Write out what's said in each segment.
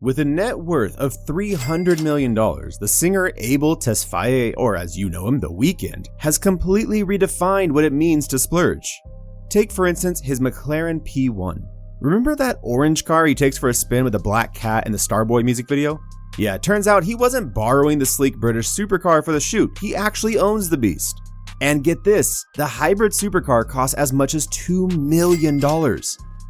With a net worth of $300 million, the singer Abel Tesfaye, or as you know him, The Weeknd, has completely redefined what it means to splurge. Take for instance his McLaren P1. Remember that orange car he takes for a spin with the black cat in the Starboy music video? Yeah, it turns out he wasn't borrowing the sleek British supercar for the shoot, he actually owns the beast. And get this, the hybrid supercar costs as much as $2 million.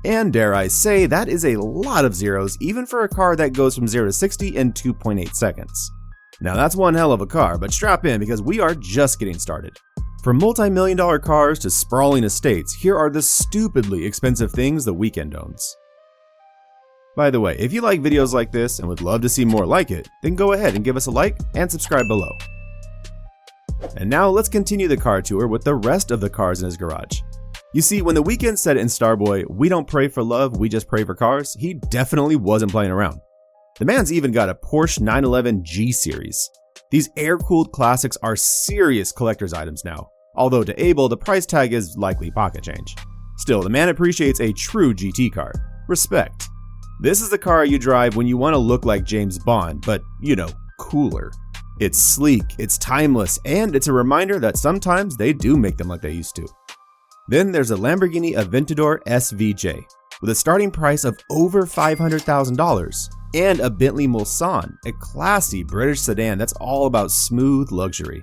And dare I say, that is a lot of zeros even for a car that goes from 0 to 60 in 2.8 seconds. Now that's one hell of a car, but strap in because we are just getting started. From multi-million-dollar cars to sprawling estates, here are the stupidly expensive things The Weeknd owns. By the way, if you like videos like this and would love to see more like it, then go ahead and give us a like and subscribe below. And now let's continue the car tour with the rest of the cars in his garage. You see, when The Weeknd said in Starboy, "We don't pray for love, we just pray for cars," he definitely wasn't playing around. The man's even got a Porsche 911 G Series. These air-cooled classics are serious collector's items now, although to Abel, the price tag is likely pocket change. Still, the man appreciates a true GT car. Respect. This is the car you drive when you want to look like James Bond, but, you know, cooler. It's sleek, it's timeless, and it's a reminder that sometimes they do make them like they used to. Then there's a Lamborghini Aventador SVJ, with a starting price of over $500,000, and a Bentley Mulsanne, a classy British sedan that's all about smooth luxury.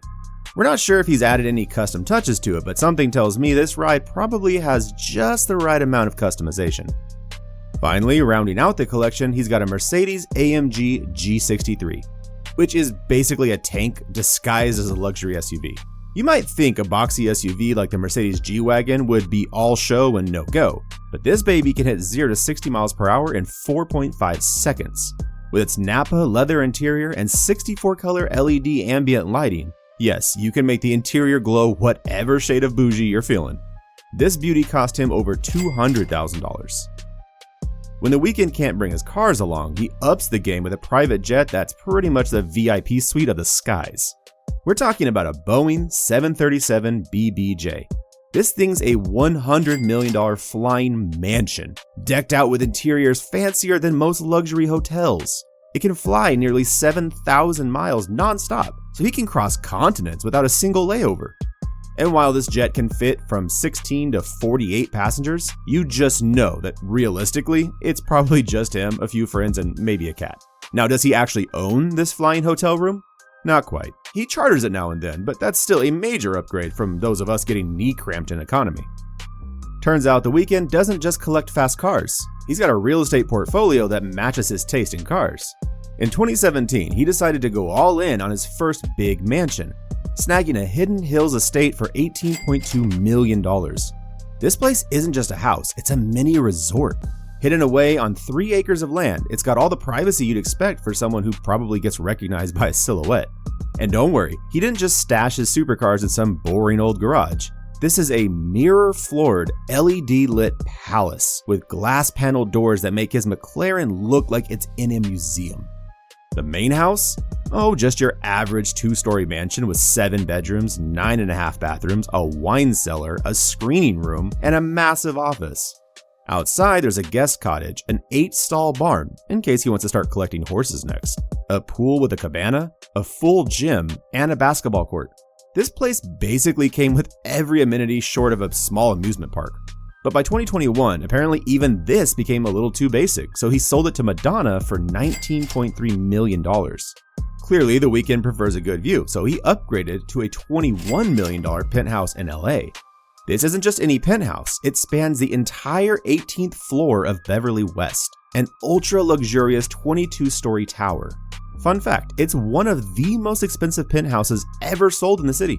We're not sure if he's added any custom touches to it, but something tells me this ride probably has just the right amount of customization. Finally, rounding out the collection, he's got a Mercedes AMG G63, which is basically a tank disguised as a luxury SUV. You might think a boxy SUV like the Mercedes G-Wagon would be all show and no go, but this baby can hit 0 to 60 miles per hour in 4.5 seconds. With its Napa leather interior and 64 color LED ambient lighting, yes, you can make the interior glow whatever shade of bougie you're feeling. This beauty cost him over $200,000. When The Weeknd can't bring his cars along, he ups the game with a private jet that's pretty much the VIP suite of the skies. We're talking about a Boeing 737 BBJ. This thing's a $100 million flying mansion, decked out with interiors fancier than most luxury hotels. It can fly nearly 7,000 miles non-stop, so he can cross continents without a single layover. And while this jet can fit from 16 to 48 passengers, you just know that realistically, it's probably just him, a few friends, and maybe a cat. Now, does he actually own this flying hotel room? Not quite. He charters it now and then, but that's still a major upgrade from those of us getting knee cramped in economy. Turns out The Weeknd doesn't just collect fast cars. He's got a real estate portfolio that matches his taste in cars. In 2017, he decided to go all in on his first big mansion, snagging a Hidden Hills estate for $18.2 million. This place isn't just a house, it's a mini resort. Hidden away on 3 acres of land, it's got all the privacy you'd expect for someone who probably gets recognized by a silhouette. And don't worry, he didn't just stash his supercars in some boring old garage. This is a mirror-floored, LED-lit palace with glass-paneled doors that make his McLaren look like it's in a museum. The main house? Oh, just your average 2-story mansion with 7 bedrooms, 9.5 bathrooms, a wine cellar, a screening room, and a massive office. Outside, there's a guest cottage, an 8-stall barn, in case he wants to start collecting horses next, a pool with a cabana, a full gym, and a basketball court. This place basically came with every amenity short of a small amusement park. But by 2021, apparently even this became a little too basic, so he sold it to Madonna for $19.3 million. Clearly, The Weeknd prefers a good view, so he upgraded to a $21 million penthouse in LA. This isn't just any penthouse, it spans the entire 18th floor of Beverly West, an ultra-luxurious 22-story tower. Fun fact, it's one of the most expensive penthouses ever sold in the city.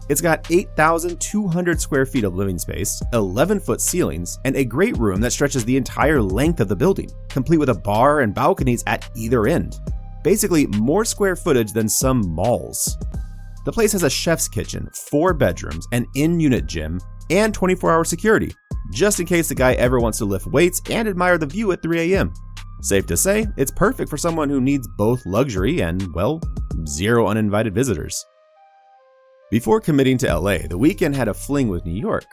It's got 8,200 square feet of living space, 11-foot ceilings, and a great room that stretches the entire length of the building, complete with a bar and balconies at either end. Basically, more square footage than some malls. The place has a chef's kitchen, 4 bedrooms, an in-unit gym, and 24-hour security, just in case the guy ever wants to lift weights and admire the view at 3 a.m. Safe to say, it's perfect for someone who needs both luxury and, well, 0 uninvited visitors. Before committing to LA, The Weeknd had a fling with New York.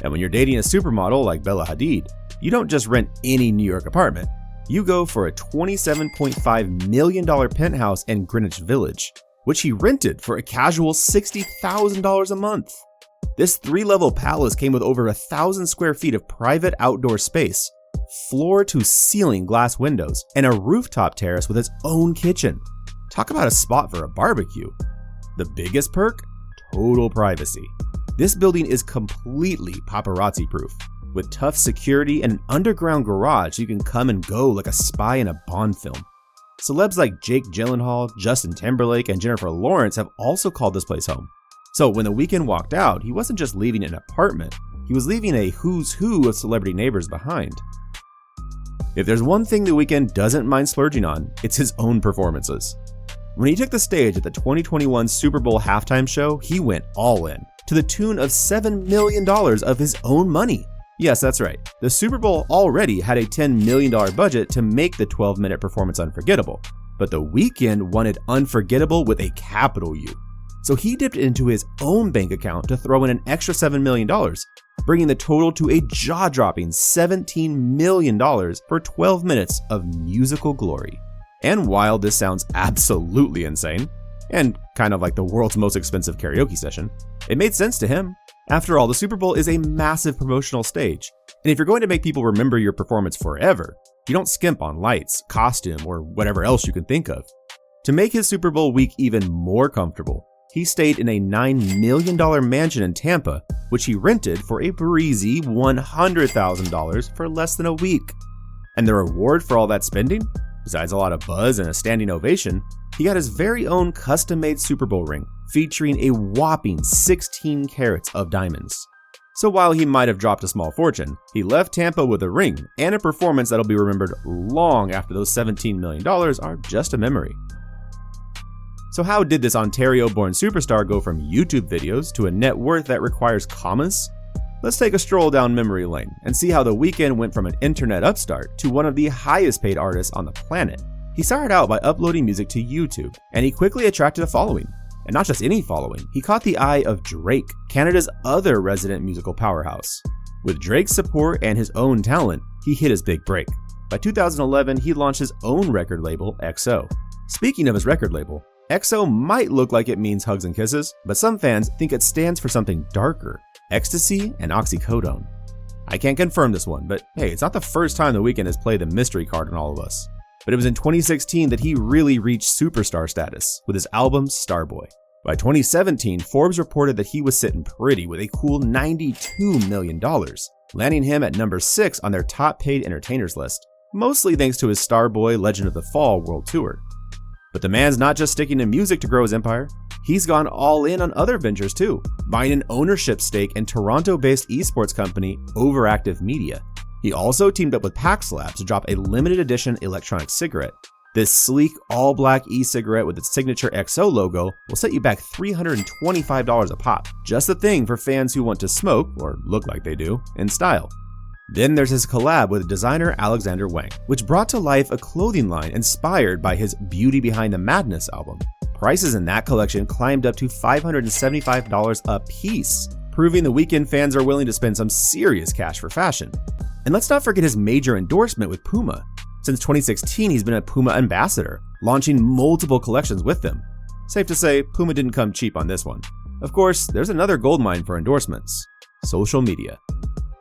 And when you're dating a supermodel like Bella Hadid, you don't just rent any New York apartment. you go for a $27.5 million penthouse in Greenwich Village, which he rented for a casual $60,000 a month. This 3-level palace came with over 1,000 square feet of private outdoor space, floor-to-ceiling glass windows, and a rooftop terrace with its own kitchen. Talk about a spot for a barbecue. The biggest perk? Total privacy. This building is completely paparazzi-proof, with tough security and an underground garage so you can come and go like a spy in a Bond film. Celebs like Jake Gyllenhaal, Justin Timberlake, and Jennifer Lawrence have also called this place home. So when The Weeknd walked out, he wasn't just leaving an apartment, he was leaving a who's who of celebrity neighbors behind. If there's one thing The Weeknd doesn't mind splurging on, it's his own performances. When he took the stage at the 2021 Super Bowl halftime show, he went all in, to the tune of $7 million of his own money. Yes, that's right. The Super Bowl already had a $10 million budget to make the 12-minute performance unforgettable, but The Weeknd wanted unforgettable with a capital U. So he dipped into his own bank account to throw in an extra $7 million, bringing the total to a jaw-dropping $17 million for 12 minutes of musical glory. And while this sounds absolutely insane, and kind of like the world's most expensive karaoke session, it made sense to him. After all, the Super Bowl is a massive promotional stage, and if you're going to make people remember your performance forever, you don't skimp on lights, costume, or whatever else you can think of. To make his Super Bowl week even more comfortable, he stayed in a $9 million mansion in Tampa, which he rented for a breezy $100,000 for less than a week. And the reward for all that spending? Besides a lot of buzz and a standing ovation, he got his very own custom-made Super Bowl ring, featuring a whopping 16 carats of diamonds. So while he might have dropped a small fortune, he left Tampa with a ring and a performance that'll be remembered long after those $17 million are just a memory. So how did this Ontario-born superstar go from YouTube videos to a net worth that requires commas? Let's take a stroll down memory lane and see how The Weeknd went from an internet upstart to one of the highest paid artists on the planet. He started out by uploading music to YouTube, and he quickly attracted a following. And not just any following, he caught the eye of Drake, Canada's other resident musical powerhouse. With Drake's support and his own talent, he hit his big break. By 2011, he launched his own record label, XO. Speaking of his record label, XO might look like it means hugs and kisses, but some fans think it stands for something darker, ecstasy and oxycodone. I can't confirm this one, but hey, it's not the first time The Weeknd has played the mystery card on all of us. But it was in 2016 that he really reached superstar status with his album Starboy. By 2017, Forbes reported that he was sitting pretty with a cool $92 million, landing him at number 6 on their top paid entertainers list, mostly thanks to his Starboy Legend of the Fall world tour. But the man's not just sticking to music to grow his empire. He's gone all in on other ventures too, buying an ownership stake in Toronto-based esports company Overactive Media. He also teamed up with Pax Labs to drop a limited edition electronic cigarette. This sleek, all-black e-cigarette with its signature XO logo will set you back $325 a pop. Just the thing for fans who want to smoke, or look like they do, in style. Then there's his collab with designer Alexander Wang, which brought to life a clothing line inspired by his Beauty Behind the Madness album. Prices in that collection climbed up to $575 a piece, proving The Weeknd fans are willing to spend some serious cash for fashion. And let's not forget his major endorsement with Puma. Since 2016, he's been a Puma ambassador, launching multiple collections with them. Safe to say, Puma didn't come cheap on this one. Of course, there's another goldmine for endorsements: social media.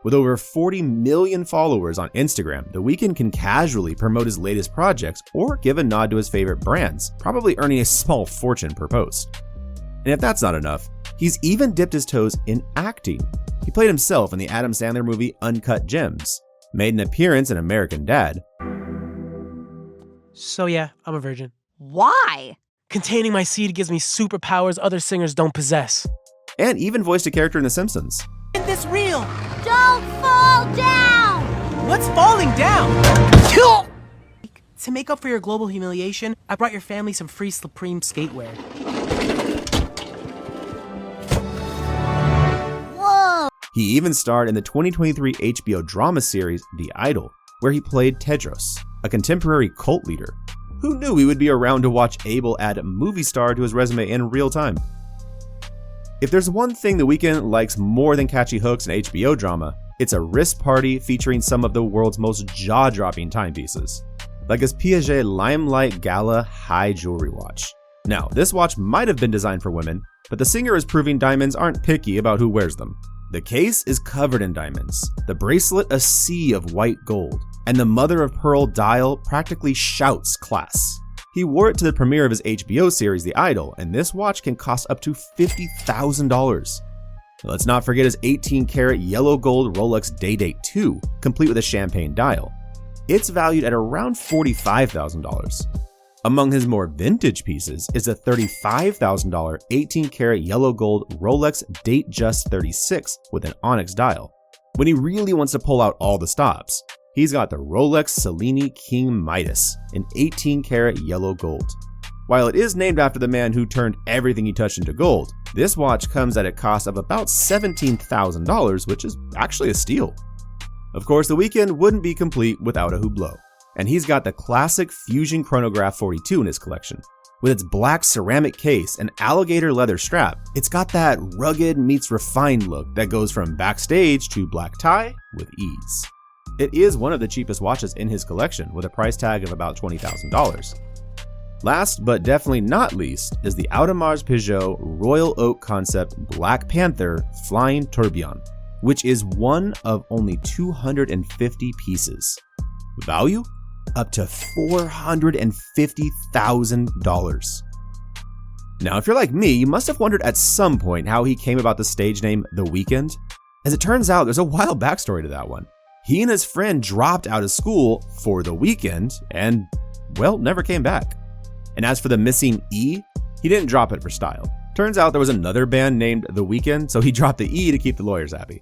With over 40 million followers on Instagram, The Weeknd can casually promote his latest projects or give a nod to his favorite brands, probably earning a small fortune per post. And if that's not enough, he's even dipped his toes in acting. He played himself in the Adam Sandler movie Uncut Gems, made an appearance in American Dad. So yeah, I'm a virgin. Why? Containing my seed gives me superpowers other singers don't possess. And even voiced a character in The Simpsons. Is this real? Don't fall down! What's falling down? To make up for your global humiliation, I brought your family some free Supreme skatewear. Whoa! He even starred in the 2023 HBO drama series The Idol, where he played Tedros, a contemporary cult leader. Who knew he would be around to watch Abel add movie star to his resume in real time? If there's one thing The Weeknd likes more than catchy hooks and HBO drama, it's a wrist party featuring some of the world's most jaw-dropping timepieces. like his Piaget Limelight Gala high jewelry watch. Now, this watch might have been designed for women, but the singer is proving diamonds aren't picky about who wears them. The case is covered in diamonds, the bracelet a sea of white gold, and the mother of pearl dial practically shouts class. He wore it to the premiere of his HBO series The Idol, and this watch can cost up to $50,000. Let's not forget his 18-karat yellow gold Rolex Day-Date 2, complete with a champagne dial. It's valued at around $45,000. Among his more vintage pieces is a $35,000 18-karat yellow gold Rolex Datejust 36 with an onyx dial. When he really wants to pull out all the stops, he's got the Rolex Cellini King Midas in 18-karat yellow gold. While it is named after the man who turned everything he touched into gold, this watch comes at a cost of about $17,000, which is actually a steal. Of course, the Weeknd wouldn't be complete without a Hublot, and he's got the classic Fusion Chronograph 42 in his collection. With its black ceramic case and alligator leather strap, it's got that rugged meets refined look that goes from backstage to black tie with ease. It is one of the cheapest watches in his collection, with a price tag of about $20,000. Last but definitely not least is the Audemars Piguet Royal Oak Concept Black Panther Flying Tourbillon, which is one of only 250 pieces. Value? Up to $450,000. Now, if you're like me, you must have wondered at some point how he came about the stage name The Weeknd. As it turns out, there's a wild backstory to that one. He and his friend dropped out of school for the weekend and, well, never came back. And as for the missing E, he didn't drop it for style. Turns out there was another band named The Weeknd, so he dropped the E to keep the lawyers happy.